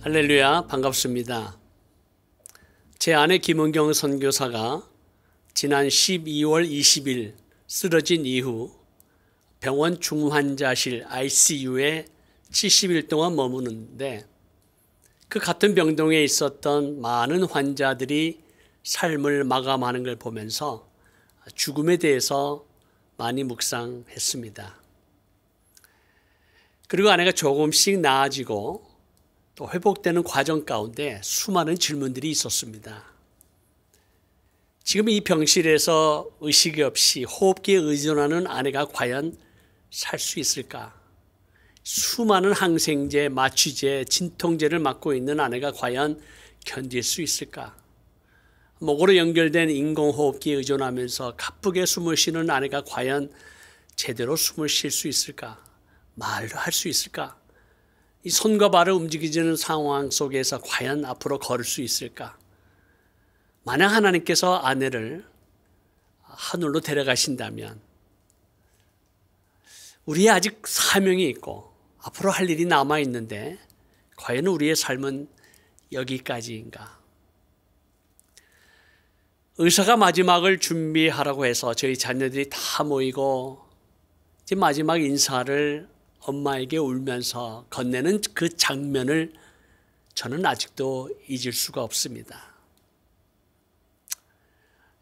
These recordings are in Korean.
할렐루야, 반갑습니다. 제 아내 김은경 선교사가 지난 12월 20일 쓰러진 이후 병원 중환자실 ICU에 70일 동안 머무는데 그 같은 병동에 있었던 많은 환자들이 삶을 마감하는 걸 보면서 죽음에 대해서 많이 묵상했습니다. 그리고 아내가 조금씩 나아지고 또 회복되는 과정 가운데 수많은 질문들이 있었습니다. 지금 이 병실에서 의식이 없이 호흡기에 의존하는 아내가 과연 살 수 있을까? 수많은 항생제, 마취제, 진통제를 맞고 있는 아내가 과연 견딜 수 있을까? 목으로 연결된 인공호흡기에 의존하면서 가쁘게 숨을 쉬는 아내가 과연 제대로 숨을 쉴 수 있을까? 말도 할 수 있을까? 이 손과 발을 움직이는 상황 속에서 과연 앞으로 걸을 수 있을까? 만약 하나님께서 아내를 하늘로 데려가신다면 우리의 아직 사명이 있고 앞으로 할 일이 남아있는데 과연 우리의 삶은 여기까지인가? 의사가 마지막을 준비하라고 해서 저희 자녀들이 다 모이고 이제 마지막 인사를 엄마에게 울면서 건네는 그 장면을 저는 아직도 잊을 수가 없습니다.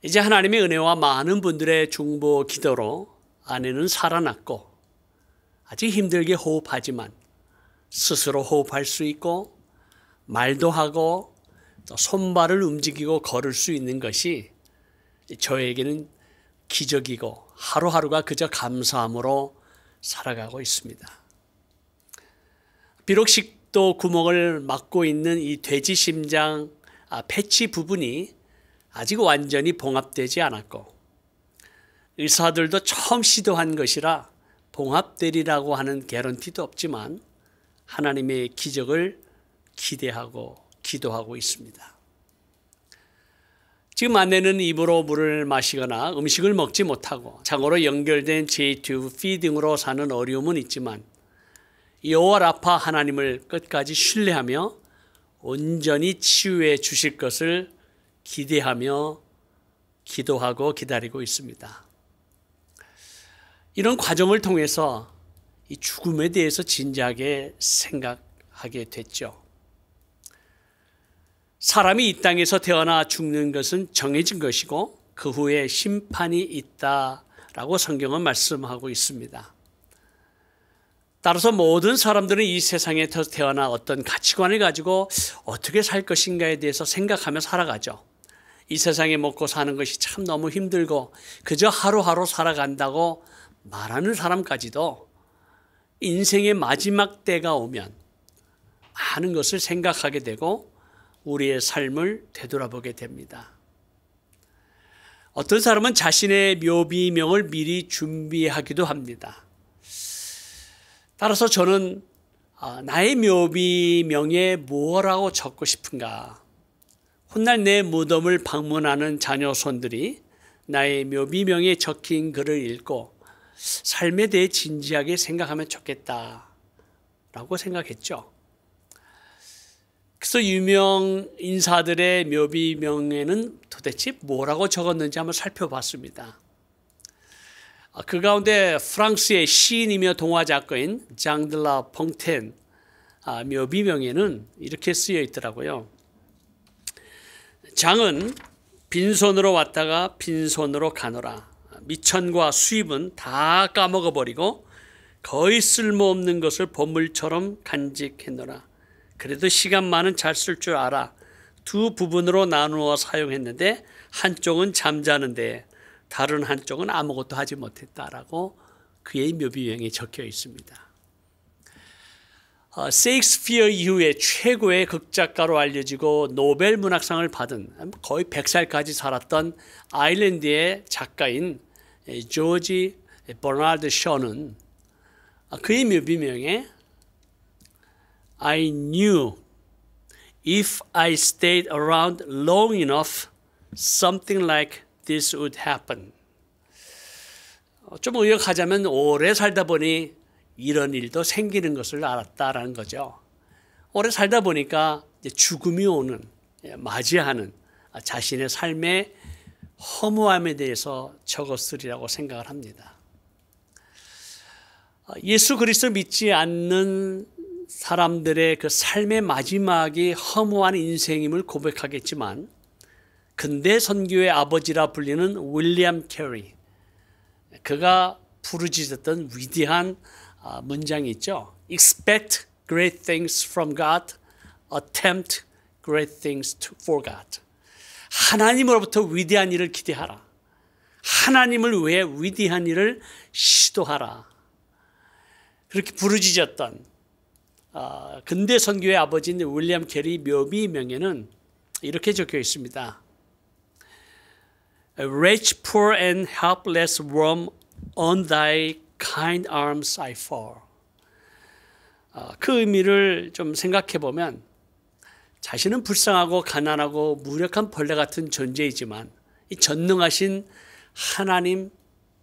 이제 하나님의 은혜와 많은 분들의 중보 기도로 아내는 살아났고 아직 힘들게 호흡하지만 스스로 호흡할 수 있고 말도 하고 또 손발을 움직이고 걸을 수 있는 것이 저에게는 기적이고 하루하루가 그저 감사함으로 살아가고 있습니다. 비록 식도 구멍을 막고 있는 이 돼지 심장 패치 부분이 아직 완전히 봉합되지 않았고 의사들도 처음 시도한 것이라 봉합되리라고 하는 개런티도 없지만 하나님의 기적을 기대하고 기도하고 있습니다. 지금 아내는 입으로 물을 마시거나 음식을 먹지 못하고 장으로 연결된 J2 피딩으로 사는 어려움은 있지만 여호와 라파 하나님을 끝까지 신뢰하며 온전히 치유해 주실 것을 기대하며 기도하고 기다리고 있습니다. 이런 과정을 통해서 이 죽음에 대해서 진지하게 생각하게 됐죠. 사람이 이 땅에서 태어나 죽는 것은 정해진 것이고 그 후에 심판이 있다라고 성경은 말씀하고 있습니다. 따라서 모든 사람들은 이 세상에 태어나 어떤 가치관을 가지고 어떻게 살 것인가에 대해서 생각하며 살아가죠. 이 세상에 먹고 사는 것이 참 너무 힘들고 그저 하루하루 살아간다고 말하는 사람까지도 인생의 마지막 때가 오면 많은 것을 생각하게 되고 우리의 삶을 되돌아보게 됩니다. 어떤 사람은 자신의 묘비명을 미리 준비하기도 합니다. 따라서 저는 나의 묘비명에 뭐라고 적고 싶은가? 훗날 내 무덤을 방문하는 자녀손들이 나의 묘비명에 적힌 글을 읽고 삶에 대해 진지하게 생각하면 좋겠다라고 생각했죠. 그래서 유명 인사들의 묘비명에는 도대체 뭐라고 적었는지 한번 살펴봤습니다. 그 가운데 프랑스의 시인이며 동화 작가인 장들라 퐁텐 묘비명에는 이렇게 쓰여 있더라고요. 장은 빈손으로 왔다가 빈손으로 가노라. 미천과 수입은 다 까먹어버리고 거의 쓸모없는 것을 보물처럼 간직했노라. 그래도 시간만은 잘 쓸 줄 알아. 두 부분으로 나누어 사용했는데 한쪽은 잠자는데 다른 한쪽은 아무것도 하지 못했다라고 그의 묘비명에 적혀 있습니다. 세익스피어 이후에 최고의 극작가로 알려지고 노벨 문학상을 받은 거의 100살까지 살았던 아일랜드의 작가인 조지 버나드 셔는 그의 묘비명에 I knew if I stayed around long enough, something like this would happen. 좀 의역하자면 오래 살다 보니 이런 일도 생기는 것을 알았다라는 거죠. 오래 살다 보니까 이제 죽음이 오는, 맞이하는 자신의 삶의 허무함에 대해서 적었으리라고 생각을 합니다. 예수 그리스도를 믿지 않는 사람들의 그 삶의 마지막이 허무한 인생임을 고백하겠지만, 근대 선교의 아버지라 불리는 윌리엄 캐리, 그가 부르짖었던 위대한 문장이 있죠. Expect great things from God, attempt great things for God. 하나님으로부터 위대한 일을 기대하라. 하나님을 위해 위대한 일을 시도하라. 그렇게 부르짖었던 근대 선교의 아버지인 윌리엄 캐리 묘비명에는 이렇게 적혀 있습니다. A wretched, poor and helpless worm, on thy kind arms I fall. 그 의미를 좀 생각해 보면, 자신은 불쌍하고 가난하고 무력한 벌레 같은 존재이지만 이 전능하신 하나님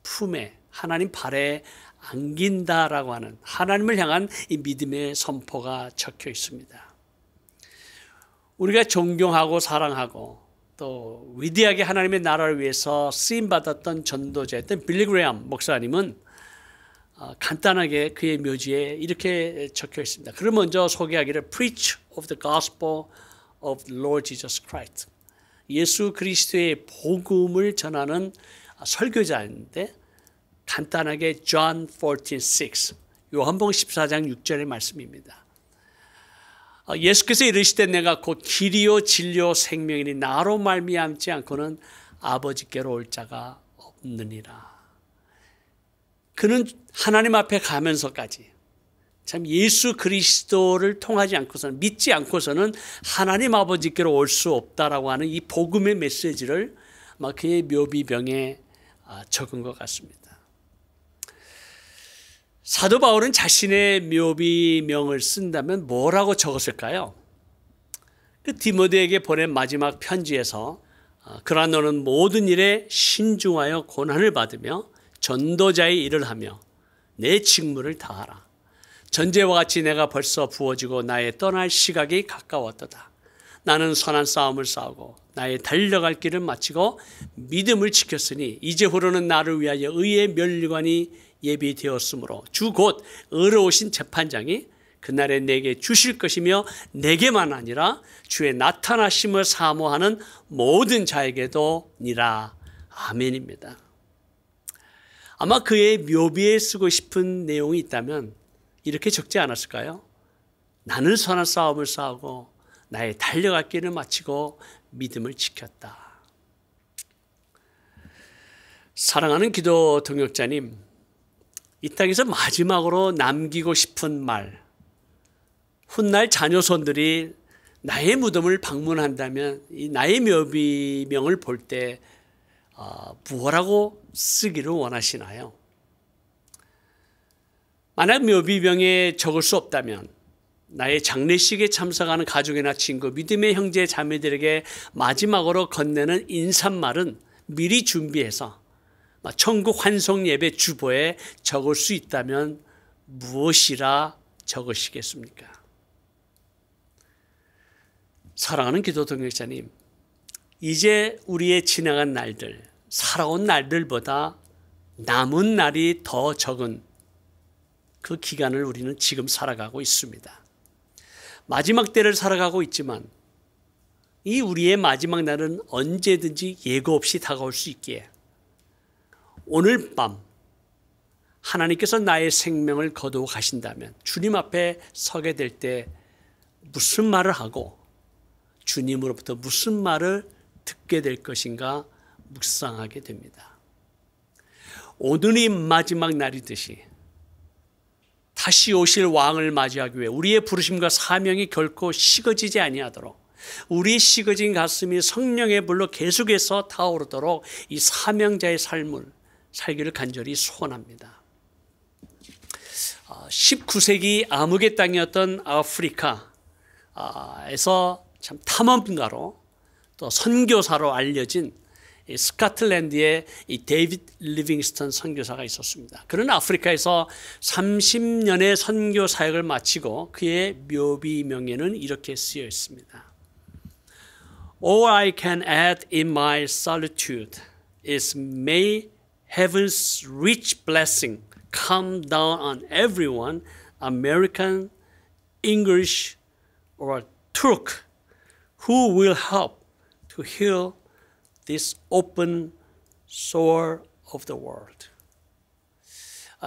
품에, 하나님 발에 안긴다라고 하는 하나님을 향한 이 믿음의 선포가 적혀 있습니다. 우리가 존경하고 사랑하고 또 위대하게 하나님의 나라를 위해서 쓰임받았던 전도자였던 빌리 그레이엄 목사님은 간단하게 그의 묘지에 이렇게 적혀 있습니다. 그를 먼저 소개하기를 Preach of the Gospel of Lord Jesus Christ. 예수 그리스도의 복음을 전하는 설교자인데, 간단하게 John 14:6, 요한복음 14장 6절의 말씀입니다. 예수께서 이르시되 내가 곧 길이요 진리요 생명이니 나로 말미암지 않고는 아버지께로 올 자가 없느니라. 그는 하나님 앞에 가면서까지 참 예수 그리스도를 통하지 않고서는, 믿지 않고서는 하나님 아버지께로 올 수 없다라고 하는 이 복음의 메시지를 아마 그의 묘비병에 적은 것 같습니다. 사도 바울은 자신의 묘비명을 쓴다면 뭐라고 적었을까요? 그 디모데에게 보낸 마지막 편지에서 그러나 너는 모든 일에 신중하여 고난을 받으며 전도자의 일을 하며 내 직무를 다하라. 전제와 같이 내가 벌써 부어지고 나의 떠날 시각이 가까웠도다. 나는 선한 싸움을 싸우고 나의 달려갈 길을 마치고 믿음을 지켰으니 이제후로는 나를 위하여 의의 면류관이 예비되었으므로 주 곧 의로우신 재판장이 그날에 내게 주실 것이며 내게만 아니라 주의 나타나심을 사모하는 모든 자에게도 니라. 아멘입니다. 아마 그의 묘비에 쓰고 싶은 내용이 있다면 이렇게 적지 않았을까요? 나는 선한 싸움을 싸우고 나의 달려갈 길을 마치고 믿음을 지켰다. 사랑하는 기도 동역자님, 이 땅에서 마지막으로 남기고 싶은 말, 훗날 자녀손들이 나의 무덤을 방문한다면 이 나의 묘비명을 볼 때 무엇라고 쓰기를 원하시나요? 만약 묘비명에 적을 수 없다면 나의 장례식에 참석하는 가족이나 친구, 믿음의 형제 자매들에게 마지막으로 건네는 인사말은 미리 준비해서 천국 환송 예배 주보에 적을 수 있다면 무엇이라 적으시겠습니까? 사랑하는 기도 동역자님, 이제 우리의 지나간 날들, 살아온 날들보다 남은 날이 더 적은 그 기간을 우리는 지금 살아가고 있습니다. 마지막 때를 살아가고 있지만 이 우리의 마지막 날은 언제든지 예고 없이 다가올 수 있기에 오늘 밤 하나님께서 나의 생명을 거두어 가신다면 주님 앞에 서게 될 때 무슨 말을 하고 주님으로부터 무슨 말을 듣게 될 것인가 묵상하게 됩니다. 오늘이 마지막 날이듯이 다시 오실 왕을 맞이하기 위해 우리의 부르심과 사명이 결코 식어지지 아니하도록, 우리의 식어진 가슴이 성령의 불로 계속해서 타오르도록 이 사명자의 삶을 살기를 간절히 소원합니다. 19세기 암흑의 땅이었던 아프리카에서 참 탐험가로 또 선교사로 알려진 이 스코틀랜드에 이 데이비드 리빙스턴 선교사가 있었습니다. 그는 아프리카에서 30년의 선교 사역을 마치고 그의 묘비명에는 이렇게 쓰여 있습니다. All I can add in my solitude is may heaven's rich blessing come down on everyone, American, English, or Turk, who will help to heal this open sore of the world.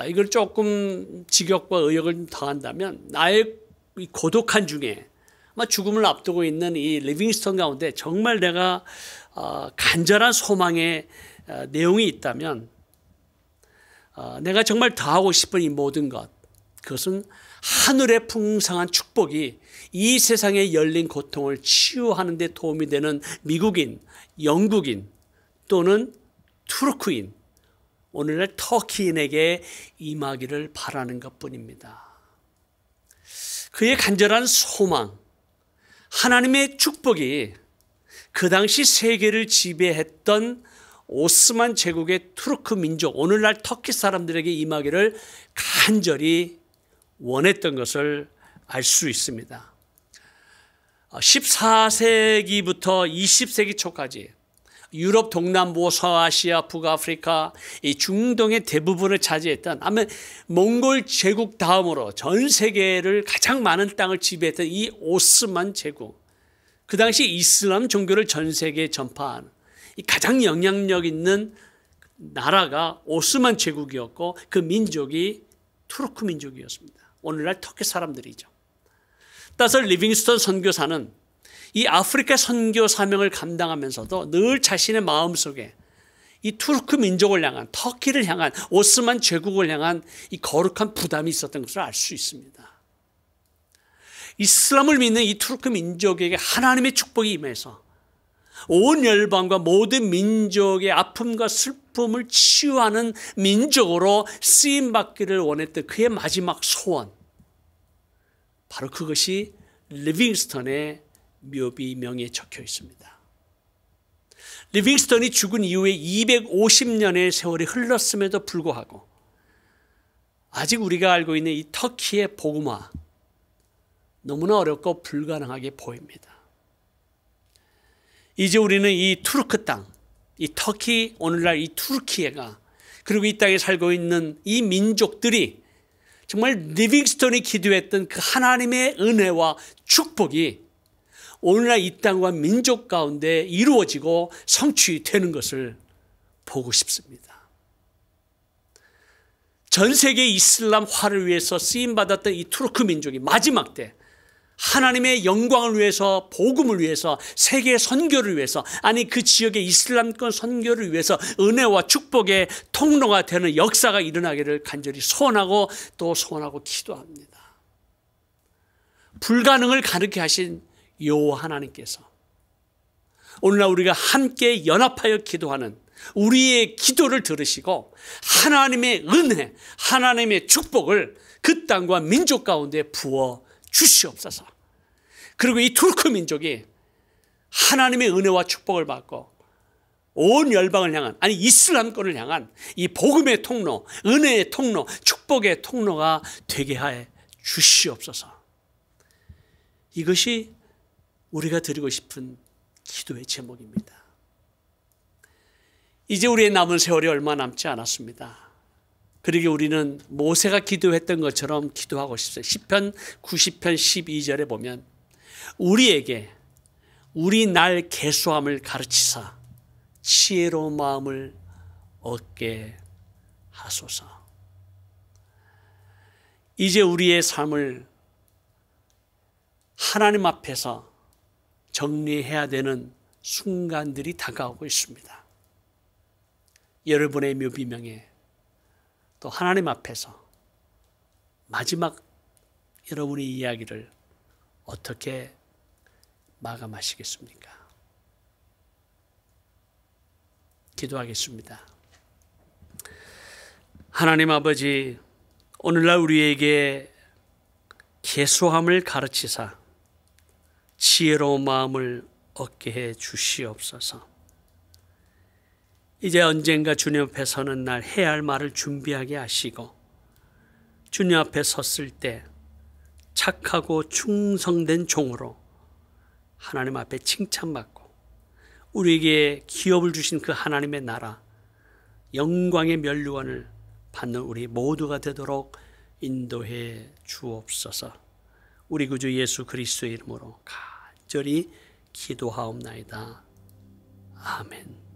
이걸 조금 직역과 의역을 더한다면 나의 이 고독한 중에 아마 죽음을 앞두고 있는 이 리빙스턴 가운데 정말 내가 간절한 소망의 내용이 있다면 내가 정말 더하고 싶은 이 모든 것, 그것은 하늘의 풍성한 축복이 이 세상에 열린 고통을 치유하는 데 도움이 되는 미국인, 영국인 또는 투르크인, 오늘날 터키인에게 임하기를 바라는 것뿐입니다. 그의 간절한 소망, 하나님의 축복이 그 당시 세계를 지배했던 오스만 제국의 투르크 민족, 오늘날 터키 사람들에게 임하기를 간절히 원했던 것을 알 수 있습니다. 14세기부터 20세기 초까지 유럽 동남부, 서아시아, 북아프리카, 이 중동의 대부분을 차지했던 아마 몽골 제국 다음으로 전 세계를 가장 많은 땅을 지배했던 이 오스만 제국, 그 당시 이슬람 종교를 전 세계에 전파한 이 가장 영향력 있는 나라가 오스만 제국이었고 그 민족이 투르크 민족이었습니다. 오늘날 터키 사람들이죠. 따라서 리빙스턴 선교사는 이 아프리카 선교 사명을 감당하면서도 늘 자신의 마음속에 이 투르크 민족을 향한, 터키를 향한, 오스만 제국을 향한 이 거룩한 부담이 있었던 것을 알 수 있습니다. 이슬람을 믿는 이 투르크 민족에게 하나님의 축복이 임해서 온 열방과 모든 민족의 아픔과 슬픔을 치유하는 민족으로 쓰임받기를 원했던 그의 마지막 소원, 바로 그것이 리빙스턴의 묘비명에 적혀 있습니다. 리빙스턴이 죽은 이후에 250년의 세월이 흘렀음에도 불구하고 아직 우리가 알고 있는 이 터키의 복음화, 너무나 어렵고 불가능하게 보입니다. 이제 우리는 이 투르크 땅, 이 터키, 오늘날 이 투르키예가, 그리고 이 땅에 살고 있는 이 민족들이 정말 리빙스턴이 기도했던 그 하나님의 은혜와 축복이 오늘날 이 땅과 민족 가운데 이루어지고 성취되는 것을 보고 싶습니다. 전 세계 이슬람화를 위해서 쓰임받았던 이 투르크 민족이 마지막 때 하나님의 영광을 위해서, 복음을 위해서, 세계 선교를 위해서, 아니 그 지역의 이슬람권 선교를 위해서 은혜와 축복의 통로가 되는 역사가 일어나기를 간절히 소원하고 또 소원하고 기도합니다. 불가능을 가능케 하신 여호와 하나님께서 오늘날 우리가 함께 연합하여 기도하는 우리의 기도를 들으시고 하나님의 은혜, 하나님의 축복을 그 땅과 민족 가운데 부어 주시옵소서. 그리고 이 투르크 민족이 하나님의 은혜와 축복을 받고 온 열방을 향한, 아니 이슬람권을 향한 이 복음의 통로, 은혜의 통로, 축복의 통로가 되게 하여 주시옵소서. 이것이 우리가 드리고 싶은 기도의 제목입니다. 이제 우리의 남은 세월이 얼마 남지 않았습니다. 그러기에 우리는 모세가 기도했던 것처럼 기도하고 싶어요. 시편 90편 12절에 보면 우리에게 우리 날 계수함을 가르치사 지혜로운 마음을 얻게 하소서. 이제 우리의 삶을 하나님 앞에서 정리해야 되는 순간들이 다가오고 있습니다. 여러분의 묘비명에 또 하나님 앞에서 마지막 여러분의 이야기를 어떻게 마감하시겠습니까? 기도하겠습니다. 하나님 아버지, 오늘날 우리에게 계수함을 가르치사 지혜로운 마음을 얻게 해 주시옵소서. 이제 언젠가 주님 앞에 서는 날 해야 할 말을 준비하게 하시고 주님 앞에 섰을 때 착하고 충성된 종으로 하나님 앞에 칭찬받고 우리에게 기업을 주신 그 하나님의 나라 영광의 면류관을 받는 우리 모두가 되도록 인도해 주옵소서. 우리 구주 예수 그리스도의 이름으로 간절히 기도하옵나이다. 아멘.